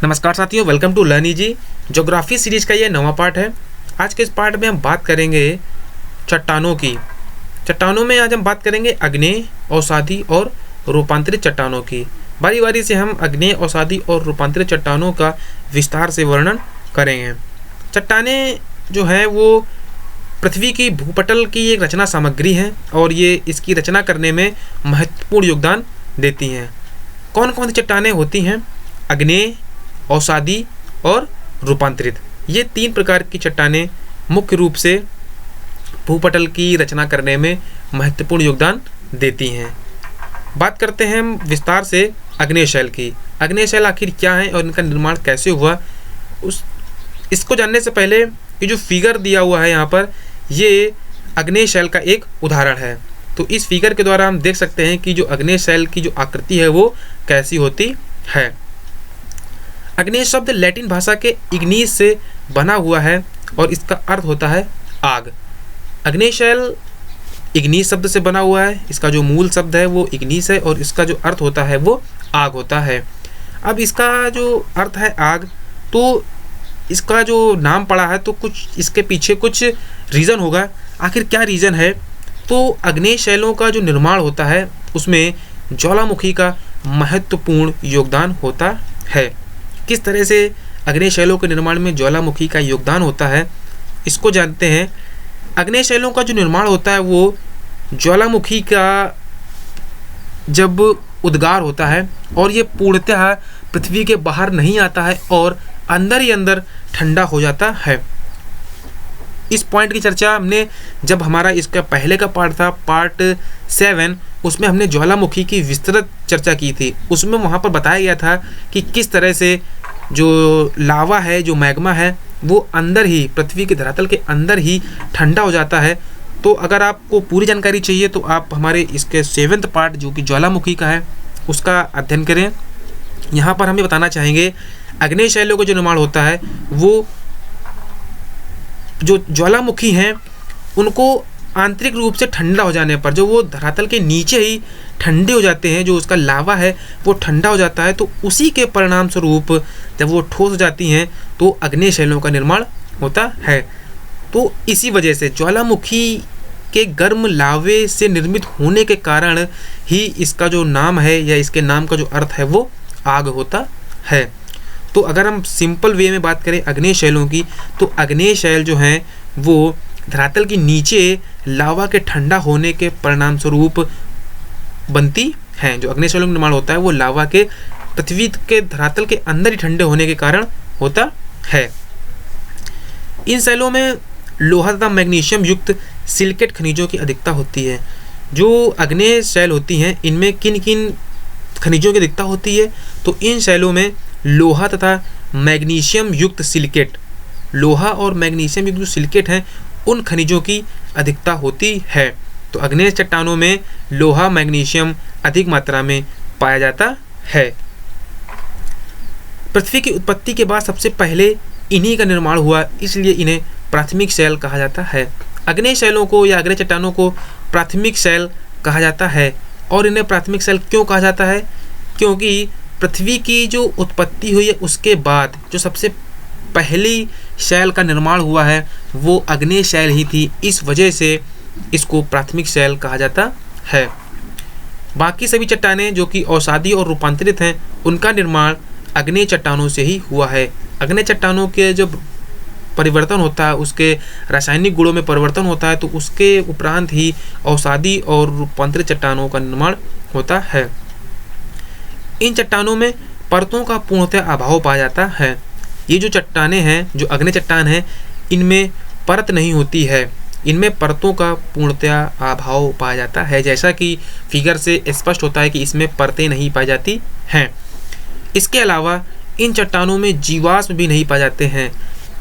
नमस्कार साथियों, welcome to Learn Easy. Geography series का ये नवा पार्ट है। आज के इस पार्ट में हम बात करेंगे चट्टानों की। चट्टानों में आज हम बात करेंगे अग्नेय, अवसादी और रूपांतरित चट्टानों की। बारी बारी से हम अग्नेय, अवसादी और रूपांतरित चट्टानों का विस्तार से वर्णन करेंगे। चट्टानें जो हैं वो पृथ्वी की भूपटल की एक रचना सामग्री हैं और ये इसकी रचना करने में महत्वपूर्ण योगदान देती हैं। कौन कौन सी चट्टानें होती हैं? अग्नेय, अवसादी और रूपांतरित। ये तीन प्रकार की चट्टानें मुख्य रूप से भूपटल की रचना करने में महत्वपूर्ण योगदान देती हैं। बात करते हैं हम विस्तार से अग्नेय शैल की। अग्नेय शैल आखिर क्या है और इनका निर्माण कैसे हुआ, इसको जानने से पहले ये जो फिगर दिया हुआ है यहाँ पर, ये अग्नेय शैल का एक उदाहरण है। तो इस फिगर के द्वारा हम देख सकते हैं कि जो अग्नेय शैल की जो आकृति है वो कैसी होती है। अग्नेय शब्द लैटिन भाषा के इग्निस से बना हुआ है और इसका अर्थ होता है आग। अग्नेय शैल इग्निस शब्द से बना हुआ है। इसका जो मूल शब्द है वो इग्निस है और इसका जो अर्थ होता है वो आग होता है। अब इसका जो अर्थ है आग, तो इसका जो नाम पड़ा है तो कुछ इसके पीछे कुछ रीज़न होगा। आखिर क्या रीज़न है? तो अग्नेय शैलों का जो निर्माण होता है उसमें ज्वालामुखी का महत्वपूर्ण योगदान होता है। किस तरह से अग्नेय शैलों के निर्माण में ज्वालामुखी का योगदान होता है, इसको जानते हैं। अग्नेय शैलों का जो निर्माण होता है वो ज्वालामुखी का जब उद्गार होता है और ये पूर्णतः पृथ्वी के बाहर नहीं आता है और अंदर ही अंदर ठंडा हो जाता है। इस पॉइंट की चर्चा हमने जब हमारा इसका पहले का पार्ट था, पार्ट 7, उसमें हमने ज्वालामुखी की विस्तृत चर्चा की थी। उसमें वहाँ पर बताया गया था कि किस तरह से जो लावा है, जो मैग्मा है, वो अंदर ही पृथ्वी के धरातल के अंदर ही ठंडा हो जाता है। तो अगर आपको पूरी जानकारी चाहिए तो आप हमारे इसके 7वें पार्ट जो कि ज्वालामुखी का है उसका अध्ययन करें। यहाँ पर हम ये बताना चाहेंगे अग्नेय शैलों का जो निर्माण होता है वो जो ज्वालामुखी हैं उनको आंतरिक रूप से ठंडा हो जाने पर, जो वो धरातल के नीचे ही ठंडे हो जाते हैं, जो उसका लावा है वो ठंडा हो जाता है, तो उसी के परिणाम स्वरूप जब वो ठोस हो जाती हैं तो अग्नेय शैलों का निर्माण होता है। तो इसी वजह से ज्वालामुखी के गर्म लावे से निर्मित होने के कारण ही इसका जो नाम है या इसके नाम का जो अर्थ है वो आग होता है। तो अगर हम सिंपल वे में बात करें अग्नेय शैलों की, तो अग्नेय शैल जो हैं वो धरातल के नीचे लावा के ठंडा होने के परिणाम स्वरूप बनती हैं। जो अग्नेय शैलों का निर्माण होता है वो लावा के पृथ्वी के धरातल के अंदर ही ठंडे होने के कारण होता है। इन शैलों में लोहा तथा मैग्नीशियम युक्त सिलिकेट खनिजों की अधिकता होती है। जो अग्नेय शैल होती हैं इनमें किन किन खनिजों की अधिकता होती है? तो इन शैलों में लोहा तथा मैग्नीशियम युक्त सिलिकेट, लोहा और मैग्नीशियम युक्त जो सिलिकेट हैं उन खनिजों की अधिकता होती है। तो अग्नेय चट्टानों में लोहा, मैग्नीशियम अधिक मात्रा में पाया जाता है। पृथ्वी की उत्पत्ति के बाद सबसे पहले इन्हीं का निर्माण हुआ, इसलिए इन्हें प्राथमिक शैल कहा जाता है। अग्नेय शैलों को या अग्नेय चट्टानों को प्राथमिक शैल कहा जाता है। और इन्हें प्राथमिक शैल क्यों कहा जाता है? क्योंकि पृथ्वी की जो उत्पत्ति हुई है उसके बाद जो सबसे पहली शैल का निर्माण हुआ है वो अग्नेय शैल ही थी। इस वजह से इसको प्राथमिक शैल कहा जाता है। बाकी सभी चट्टानें जो कि अवसादी और रूपांतरित हैं उनका निर्माण अग्नेय चट्टानों से ही हुआ है। अग्नेय चट्टानों के जब परिवर्तन होता है, उसके रासायनिक गुणों में परिवर्तन होता है, तो उसके उपरांत ही अवसादी और रूपांतरित चट्टानों का निर्माण होता है। इन चट्टानों में परतों का पूर्णतः अभाव पाया जाता है। ये जो चट्टानें हैं, जो अग्नेय चट्टान हैं, इनमें परत नहीं होती है, इनमें परतों का पूर्णतः अभाव पाया जाता है। जैसा कि फिगर से स्पष्ट होता है कि इसमें परतें नहीं पाई जाती हैं। इसके अलावा इन चट्टानों में जीवाश्म भी नहीं पाए जाते हैं।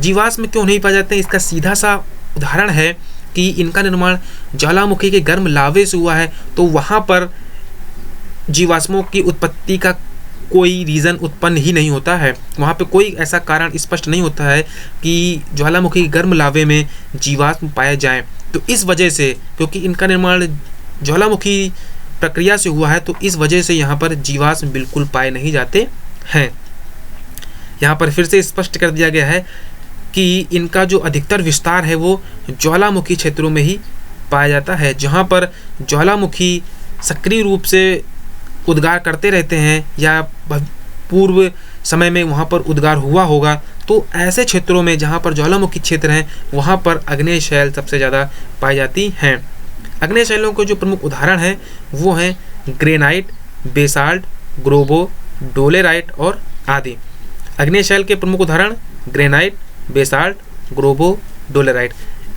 जीवाश्म क्यों नहीं पाए जाते हैं? इसका सीधा सा उदाहरण है कि इनका निर्माण ज्वालामुखी के गर्म लावे से हुआ है, तो वहाँ पर जीवाश्मों की उत्पत्ति का कोई रीज़न उत्पन्न ही नहीं होता है। वहाँ पे कोई ऐसा कारण स्पष्ट नहीं होता है कि ज्वालामुखी गर्म लावे में जीवाश्म पाए जाएं। तो इस वजह से, क्योंकि इनका निर्माण ज्वालामुखी प्रक्रिया से हुआ है, तो इस वजह से यहाँ पर जीवाश्म बिल्कुल पाए नहीं जाते हैं। यहाँ पर फिर से स्पष्ट कर दिया गया है कि इनका जो अधिकतर विस्तार है वो ज्वालामुखी क्षेत्रों में ही पाया जाता है, जहाँ पर ज्वालामुखी सक्रिय रूप से उद्गार करते रहते हैं या पूर्व समय में वहाँ पर उद्गार हुआ होगा। तो ऐसे क्षेत्रों में जहाँ पर ज्वालामुखी क्षेत्र हैं वहाँ पर आग्नेय शैल सबसे ज़्यादा पाई जाती हैं। आग्नेय शैलों के जो प्रमुख उदाहरण हैं वो हैं ग्रेनाइट, बेसाल्ट, ग्रोबो, डोलेराइट और आदि। आग्नेय शैल के प्रमुख उदाहरण ग्रेनाइट, बेसाल्ट, ग्रोबो, डोलेराइट।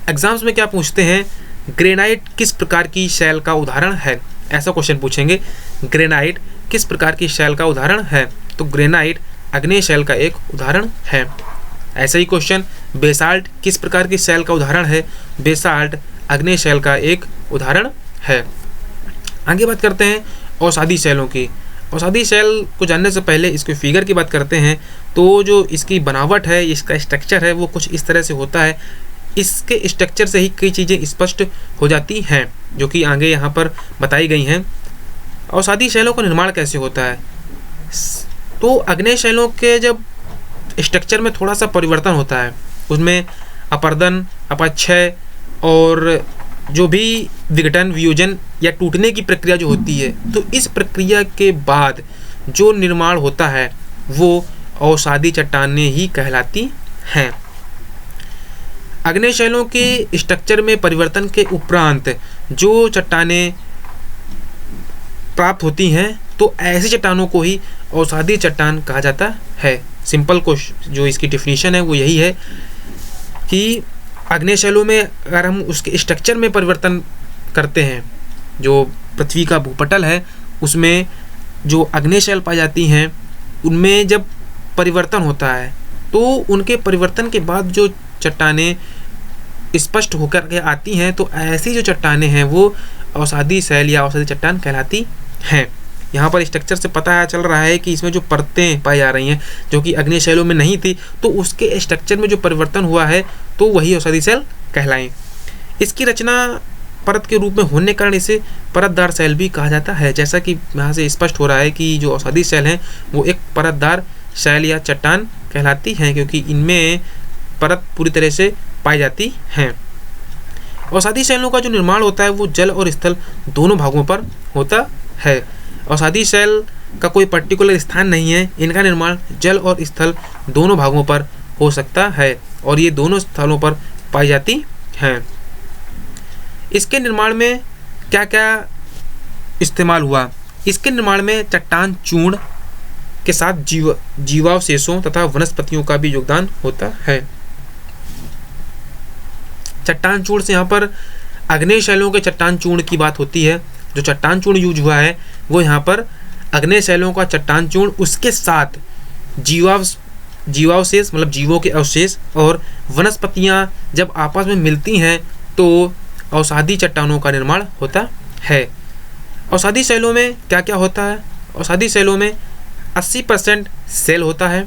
एग्जाम्स में क्या पूछते हैं, ग्रेनाइट किस प्रकार की शैल का उदाहरण है, ऐसा क्वेश्चन पूछेंगे। ग्रेनाइट किस प्रकार की शैल का उदाहरण है, तो ग्रेनाइट आग्नेय शैल का एक उदाहरण है। ऐसा ही क्वेश्चन, बेसाल्ट किस प्रकार की शैल का उदाहरण है, बेसाल्ट आग्नेय शैल का एक उदाहरण है। आगे बात करते हैं औषधि शैलों की। औषधि शैल को जानने से पहले इसके फिगर की बात करते हैं। तो जो इसकी बनावट है, इसका स्ट्रक्चर है, वो कुछ इस तरह से होता है। इसके स्ट्रक्चर से ही कई चीज़ें स्पष्ट हो जाती हैं जो कि आगे यहाँ पर बताई गई हैं। औषधि शैलों का निर्माण कैसे होता है, तो आग्नेय शैलों के जब स्ट्रक्चर में थोड़ा सा परिवर्तन होता है, उसमें अपर्दन, अपक्षय और जो भी विघटन, वियोजन या टूटने की प्रक्रिया जो होती है, तो इस प्रक्रिया के बाद जो निर्माण होता है वो औषधि चट्टानें ही कहलाती हैं। आग्नेय शैलों के स्ट्रक्चर में परिवर्तन के उपरांत जो चट्टानें प्राप्त होती हैं तो ऐसी चट्टानों को ही औषधि चट्टान कहा जाता है। सिंपल जो इसकी डेफिनेशन है वो यही है कि आग्नेय शैलों में अगर हम उसके स्ट्रक्चर में परिवर्तन करते हैं, जो पृथ्वी का भूपटल है उसमें जो आग्नेय शैल पाई जाती हैं उनमें जब परिवर्तन होता है तो उनके परिवर्तन के बाद जो चट्टानें स्पष्ट होकर के आती हैं, तो ऐसी जो चट्टानें हैं वो औषधि शैल या औषधि चट्टान कहलाती हैं। यहाँ पर स्ट्रक्चर से पता चल रहा है कि इसमें जो परतें पाई जा रही हैं जो कि आग्नेय शैलों में नहीं थी, तो उसके स्ट्रक्चर में जो परिवर्तन हुआ है तो वही औषधि शैल कहलाएं। इसकी रचना परत के रूप में होने के कारण इसे परतदार शैल भी कहा जाता है। जैसा कि यहाँ से स्पष्ट हो रहा है कि जो औषधि शैल हैं वो एक परतदार शैल या चट्टान कहलाती हैं, क्योंकि इनमें परत पूरी तरह से पाई जाती हैं। औषधि शैलों का जो निर्माण होता है वो जल और स्थल दोनों भागों पर होता है। औषधि शैल का कोई पर्टिकुलर स्थान नहीं है, इनका निर्माण जल और स्थल दोनों भागों पर हो सकता है और ये दोनों स्थलों पर पाई जाती हैं। इसके निर्माण में क्या क्या इस्तेमाल हुआ, इसके निर्माण में चट्टान चूर्ण के साथ जीवावशेषों तथा वनस्पतियों का भी योगदान होता है। चट्टान चूर्ण से यहाँ पर आग्नेय शैलों के चट्टान चूर्ण की बात होती है। जो चट्टान चूर्ण यूज हुआ है वो यहाँ पर आग्नेय शैलों का चट्टान चूर्ण, उसके साथ जीवावशेष मतलब जीवों के अवशेष और वनस्पतियाँ जब आपस में मिलती हैं तो औषधि चट्टानों का निर्माण होता है। औषधि शैलों में क्या क्या होता है, औषधि शैलों में 80% सेल होता है,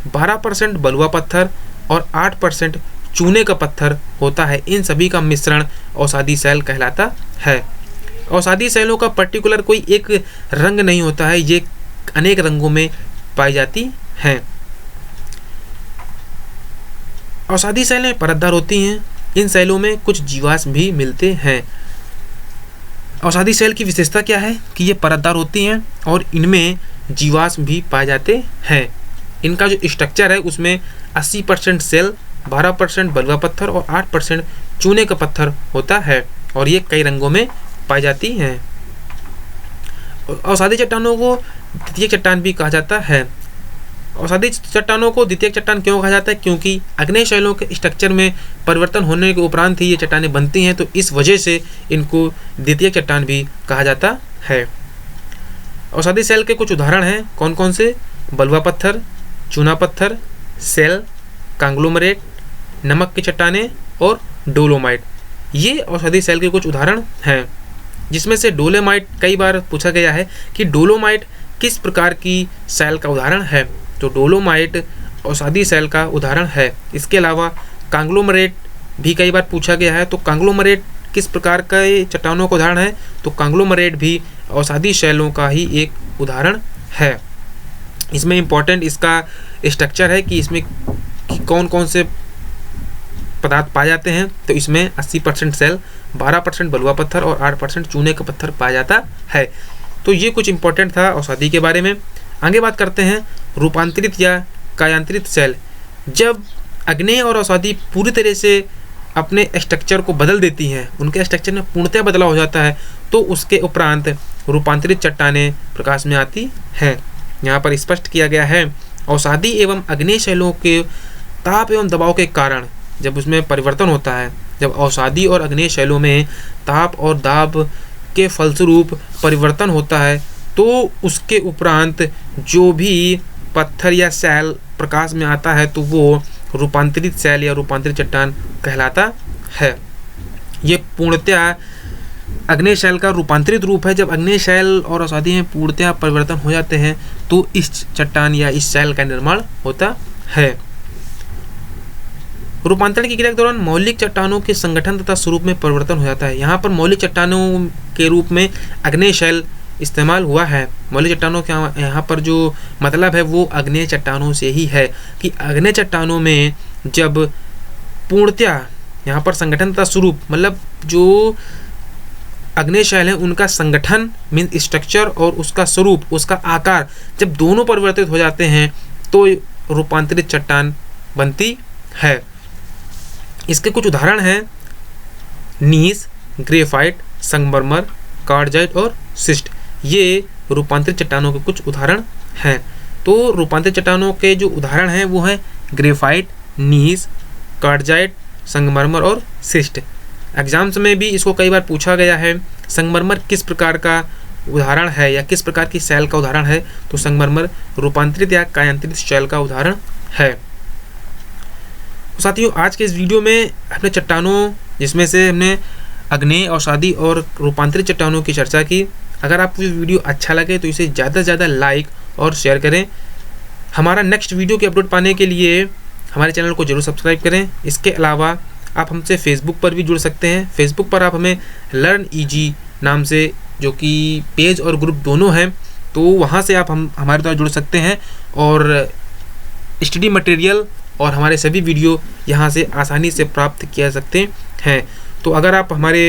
12% बलुआ पत्थर और 8% चूने का पत्थर होता है। इन सभी का मिश्रण औषधि शैल कहलाता है। औषधि शैलों का पर्टिकुलर कोई एक रंग नहीं होता है, ये अनेक रंगों में पाई जाती हैं। औषधि शैलें परतदार होती हैं, इन शैलों में कुछ जीवाश्म भी मिलते हैं। औषधि शैल की विशेषता क्या है कि ये परतदार होती हैं और इनमें जीवाश्म भी पाए जाते हैं। इनका जो स्ट्रक्चर है उसमें 80% सेल, 12% बलुआ पत्थर और 8% चूने का पत्थर होता है और ये कई रंगों में पाई जाती हैं। औषधि चट्टानों को द्वितीय चट्टान भी कहा जाता है। औषधि चट्टानों को द्वितीय चट्टान क्यों कहा जाता है, क्योंकि आग्नेय शैलों के स्ट्रक्चर में परिवर्तन होने के उपरांत ही ये चट्टानें बनती हैं, तो इस वजह से इनको द्वितीय चट्टान भी कहा जाता है। औषधि शैल के कुछ उदाहरण हैं, कौन कौन से, बलुआ पत्थर, चूना पत्थर, सेल, कांग्लोमरेट, नमक की चट्टानें और डोलोमाइट। ये औषधि शैल के कुछ उदाहरण हैं, जिसमें से डोलोमाइट कई बार पूछा गया है कि डोलोमाइट किस प्रकार की शैल का उदाहरण है, तो डोलोमाइट औषधि शैल का उदाहरण है। इसके अलावा कांग्लोमरेट भी कई बार पूछा गया है, तो कांग्लोमरेट किस प्रकार का चट्टानों का उदाहरण है, तो कांग्लोमरेट भी औषधि शैलों का ही एक उदाहरण है। इसमें इम्पॉर्टेंट इसका स्ट्रक्चर है कि इसमें कौन कौन से पदार्थ पाए जाते हैं, तो इसमें 80% सेल, 12% बलुआ पत्थर और 8% चूने का पत्थर पाया जाता है। तो ये कुछ इंपॉर्टेंट था औषधि के बारे में। आगे बात करते हैं रूपांतरित या कायांतरित सेल। जब आग्नेय और औषधि पूरी तरह से अपने स्ट्रक्चर को बदल देती हैं, उनके स्ट्रक्चर में पूर्णतः बदलाव हो जाता है, तो उसके उपरांत रूपांतरित चट्टानें प्रकाश में आती हैं। यहाँ पर स्पष्ट किया गया है औषधि एवं आग्नेय शैलों के ताप एवं दबाव के कारण जब उसमें परिवर्तन होता है, जब औषधि और आग्नेय शैलों में ताप और दाब के फलस्वरूप परिवर्तन होता है, तो उसके उपरांत जो भी पत्थर या सेल प्रकाश में आता है तो वो रूपांतरित सेल या रूपांतरित चट्टान कहलाता है। ये पूर्णतः आग्नेय शैल का रूपांतरित रूप है। जब आग्नेय शैल और औषधि में पूर्णतः परिवर्तन हो जाते हैं तो इस चट्टान या इस शैल का निर्माण होता है। रूपांतरण की क्रिया के दौरान मौलिक चट्टानों के संगठन तथा स्वरूप में परिवर्तन हो जाता है। यहाँ पर मौलिक चट्टानों के रूप में आग्नेय शैल इस्तेमाल हुआ है। मौलिक चट्टानों के यहाँ पर जो मतलब है वो आग्नेय चट्टानों से ही है कि आग्नेय चट्टानों में जब पूर्णतः यहाँ पर संगठन तथा स्वरूप, मतलब जो आग्नेय शैल है उनका संगठन मीन स्ट्रक्चर और उसका स्वरूप, उसका आकार, जब दोनों परिवर्तित हो जाते हैं तो रूपांतरित चट्टान बनती है। इसके कुछ उदाहरण हैं नीस, ग्रेफाइट, संगमरमर, कार्डजाइट और सिस्ट। ये रूपांतरित चट्टानों के कुछ उदाहरण हैं। तो रूपांतरित चट्टानों के जो उदाहरण हैं वो हैं ग्रेफाइट, नीस, कार्डजाइट, संगमरमर और सिस्ट। एग्जाम्स में भी इसको कई बार पूछा गया है संगमरमर किस प्रकार का उदाहरण है या किस प्रकार की शैल का उदाहरण है, तो संगमरमर रूपांतरित या कायांतरित शैल का उदाहरण है। तो साथियों आज के इस वीडियो में अपने चट्टानों जिसमें से हमने आग्नेय, औषधि और रूपांतरित चट्टानों की चर्चा की। अगर आपको ये वीडियो अच्छा लगे तो इसे ज़्यादा से ज़्यादा लाइक और शेयर करें। हमारा नेक्स्ट वीडियो की अपडेट पाने के लिए हमारे चैनल को जरूर सब्सक्राइब करें। इसके अलावा आप हमसे फेसबुक पर भी जुड़ सकते हैं। फेसबुक पर आप हमें लर्न ईजी नाम से, जो कि पेज और ग्रुप दोनों हैं, तो वहाँ से आप हमारे द्वारा जुड़ सकते हैं और स्टडी मटेरियल और हमारे सभी वीडियो यहाँ से आसानी से प्राप्त किया सकते हैं। तो अगर आप हमारे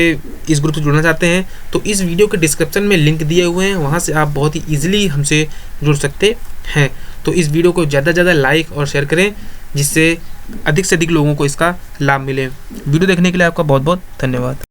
इस ग्रुप से जुड़ना चाहते हैं तो इस वीडियो के डिस्क्रिप्शन में लिंक दिए हुए हैं, वहाँ से आप बहुत ही ईजिली हमसे जुड़ सकते हैं। तो इस वीडियो को ज़्यादा से ज़्यादा लाइक और शेयर करें जिससे अधिक से अधिक लोगों को इसका लाभ मिले। वीडियो देखने के लिए आपका बहुत बहुत धन्यवाद।